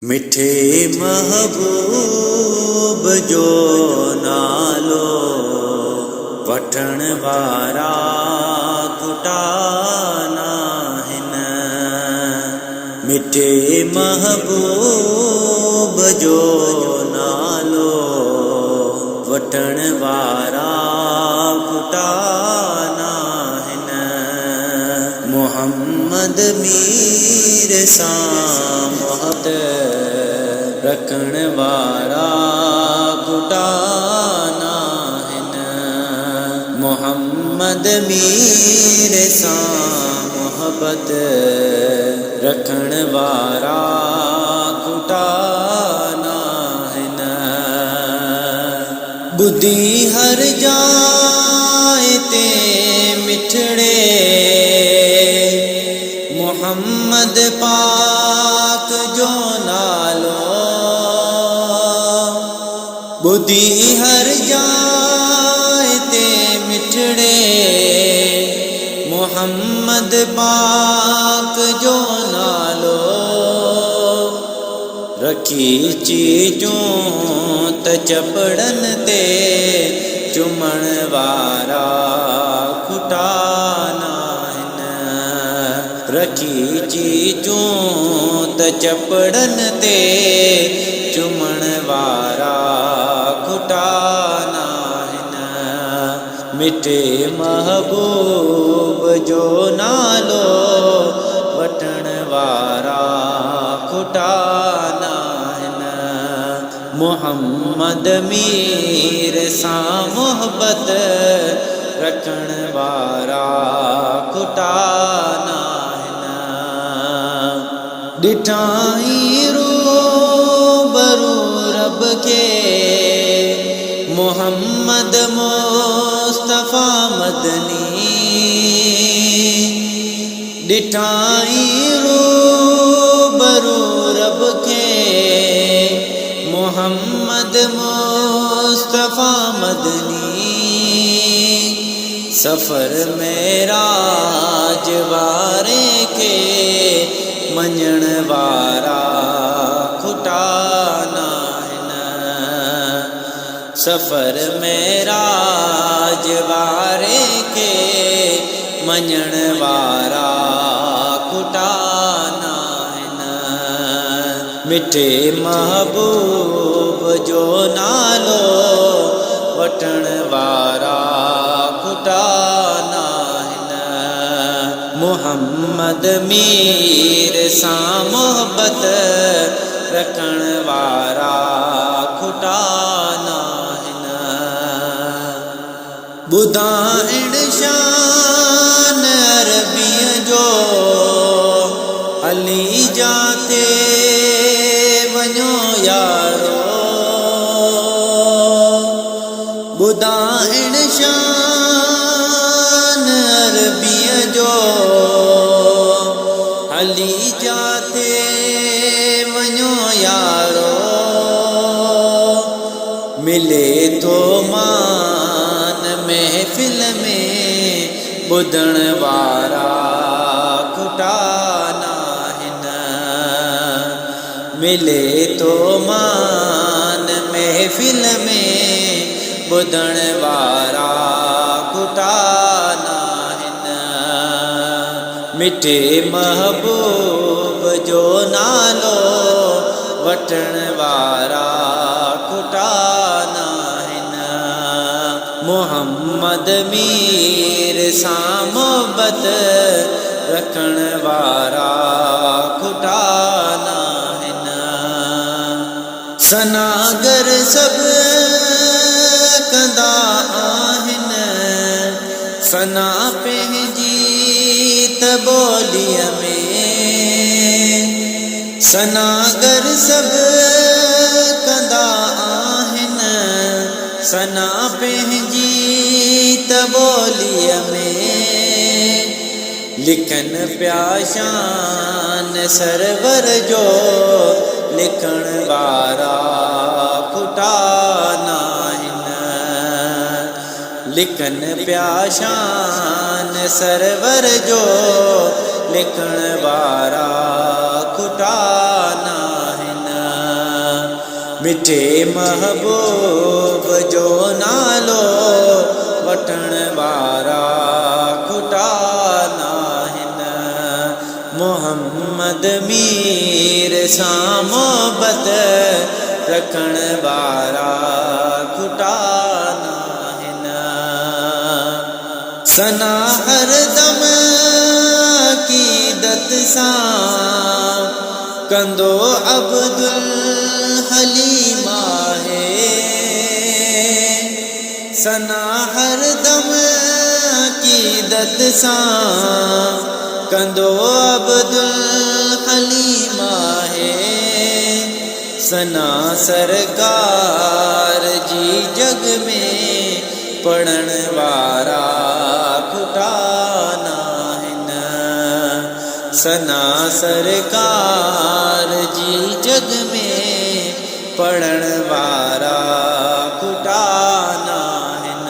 मिठे महबूब जो नालो वठण वारा कुटाना हिन। मिठे महबूब जो नालो वठण वारा कुटाना हिन। मोहम्मद मीर सां मोहब्बत रखण वारा कुटाना हिन। मोहम्मद मीर सां मोहब्बत रखण वारा कुटाना हिन। बुधी हर जाए ते मिठड़े मोहम्मद पाक जो नालो। बुधी हर जाए ते मिठड़े मोहम्मद पाक जो नालो। रखी चीजूं त चपड़न ते चुमण वारा कुटाना हिन। रखी चीजूं त चपड़न ते चुमण वारा कुटाना हिन। मिठे महबूब जो नालो वठण वारा कुटाना हिन। मोहम्मद मीर सां मोहब्बत रखण वारा कुटाना हिन। ॾिठाई रूबरू रब के मोहम्मद मुस्तफ़ा मदनी। ॾिठाई रूबरू रब के मोहम्मद मुस्तफ़ा मदनी। सफ़र मेराज वारे के मञण वारा कुटाना हिन। सफ़र मेराज वारे के मञण वारा कुटाना हिन। मिठे महबूब जो नालो वठण वारा कुटाना हिन। मोहम्मद मीर सां मोहब्बत रखण वारा कुटाना हिन। ॿुधाइण शान अरबीअ जो हली जाते वञो यारो। ॿुधाइण शान अरबीअ जो हली जाते वञो यारो। मिले थो मान महफ़िल में ॿुधण वारा कुटाना हिन। मिले थो मान महफ़िल में ॿुधण वारा कुटाना हिन। मिठे महबूब जो नालो वठण वारा कुटाना हिन। मोहम्मद मीर सां मोहब्बत रखण वारा कुटाना हिन। सनागर सभु कंदा आहिनि सना पंहिंजी त ॿोलीअ में। सनागर सभु कंदा आहिनि सना पंहिंजी त ॿोलीअ में। लिखन पिया शान सरवर जो लिखण वारा कुटाना हिन। लिखन पिया शान सरवर जो लिखण वारा कुटाना हिन। मिठे महबूब जो नालो वठण वारा खुटा नाहिन। मोहम्मद मीर सां मोहब्बत रखण वारा खुटा नाहिन। सना हरदम अक़ीदत सां कंदो अब्दुल हलीम आहे। सना हरदम अक़ीदत सां कंदो अब्दुल हलीम आहे। सना सरकार जी जग में पढ़ण वारा खुटा नाहिन। सना सरकार जी जग में पढ़ण वारा खुटा नाहिन।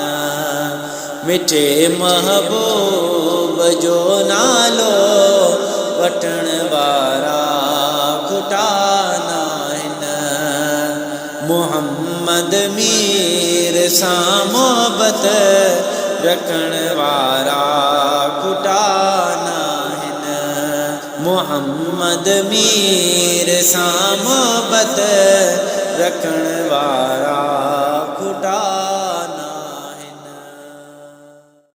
मिठे महबूब जो नालो वठण वारा खुटा नाहिन। मोहम्मद मीर सां मोहब्बत रखण वारा खुटा नाहिन। मोहम्मद मीर सां मोहब्बत रखण वारा खुटा